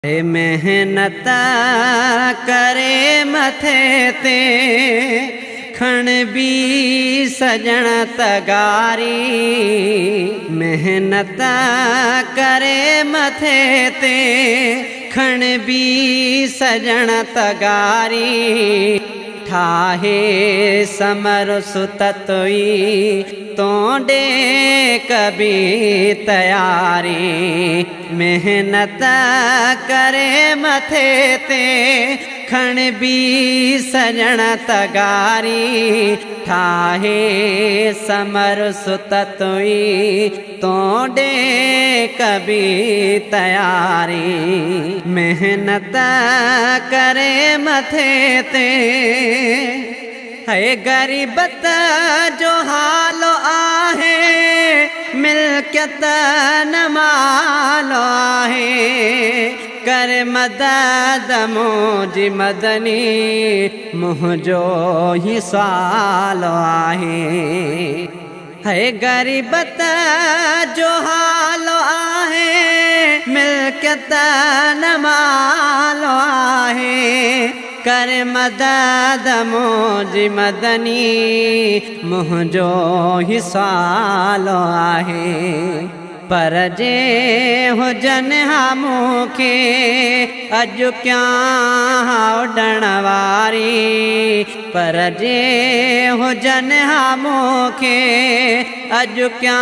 मेहनत करे मथे ते खण बी सजण तगारी। मेहनत करे मथे ते खण बी सजण तगारी। ठाहे समर सुततोई तोड़े कभी तैयारी। मेहनत करे मथे ते खण बी सजण तगारी। ठाहे समर सुततोई तोड़े कभी तैयारी। मेहनत करे मथे ते है गरीबत जो हालो आहे। मिल्कियत न मालो आहे। कर मदद मुझी मदनी मुझो ही सालो आहे। है गरीबत जो हालो आहे। मिल्कियत न मालो आहे। कर मदद मुझी मदनी मुझो ही सालो आहे। पर जे हुजन हा मूंखे अॼु क्या उॾण वारी। पर जे हुजन हा मूंखे अॼु क्या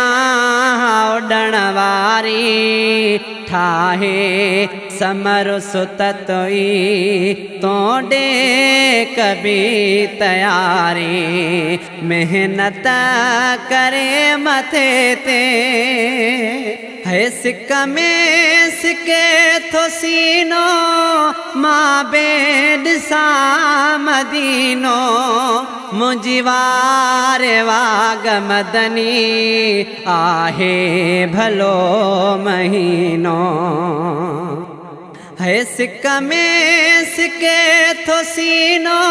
उॾण वारी। ठाहे समर सुततोई तोड़े कभी तैयारी। मेहनत करे मथे ते है सिक में सिके थो सीनो। मां बेड सा मदीनो मुझी वारे वाग मदनी आहे भलो महीनो। है सिक में सिके थो सीनो।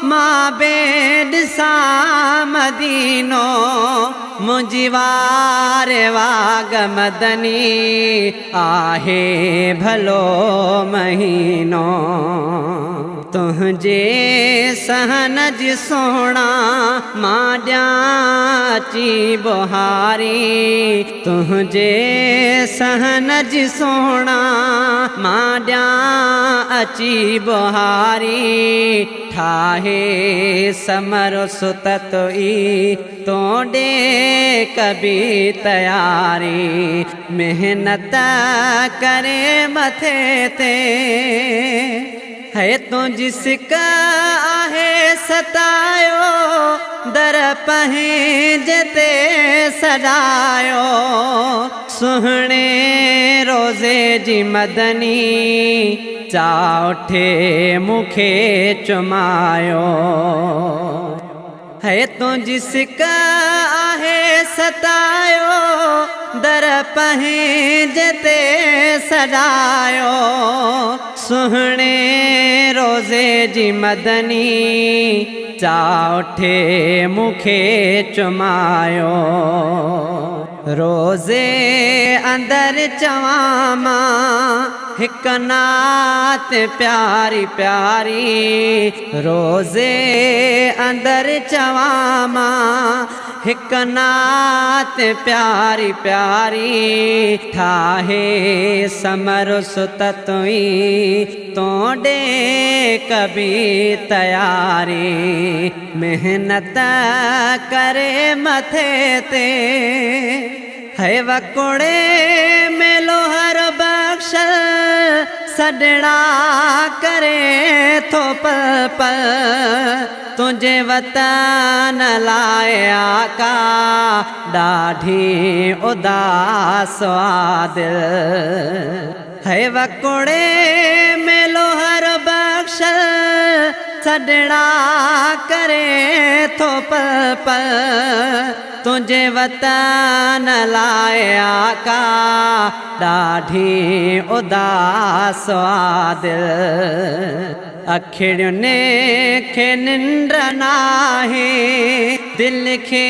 मां बेड सा मदीनो मुझी वारे वाग मदनी आहे भलो महीनो। तुझे सहन जी सोना मां ॾियाची बुहारी। तुझे सहन जी सोना मां ॾियां अची बुहारी। ठाहे समर सुततोई तोड़े कभी तैयारी। मेहनत करे मथे ते है तुझी सिक आहे सतायो। दर पंहिंजे ते सजायो। सुहणे रोज़े जी मदनी चाउठे मुखे चुमायो। है तुझी सिक आहे सतायो। दर पंहिंजे ते सजायो। सुहणे रोज़े जी मदनी चाउठे मुखे चुमायो। रोज़े अंदर चवां मां हिक नात प्यारी प्यारी। रोज़े अंदर चवां मां हिक नात प्यारी प्यारी। ठाहे समर सुततोई तोड़े कभी तैयारी। मेहनत करे मथे ते है वकुड़े में लोहर बख्शल। सडड़ा करे थो पल पल। तुझे वतन लाए आका ॾाढी उदास दिल। है वकुड़े में लोहर बख्शल। सडड़ा करे थो पल पल। तुझे वतन लाए आका ॾाढी उदास दिल। अखिड़ियुनि खे निंड नाहे दिल खे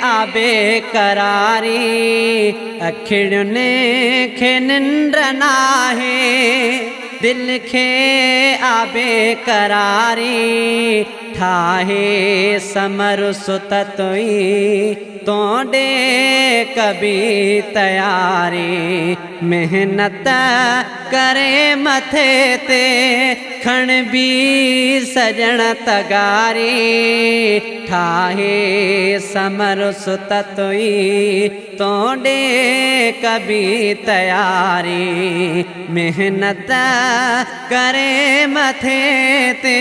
आबे करारी अखिड़ियुनि खे निंड नाहे दिल खे आबे करारी ठाहे समर सुत तुई तोड़े कभी तैयारी मेहनत करे मथे ते खण भी सजण तगारी ठाहे समर सुत तुई तोड़े कभी तैयारी मेहनत करे मथे ते।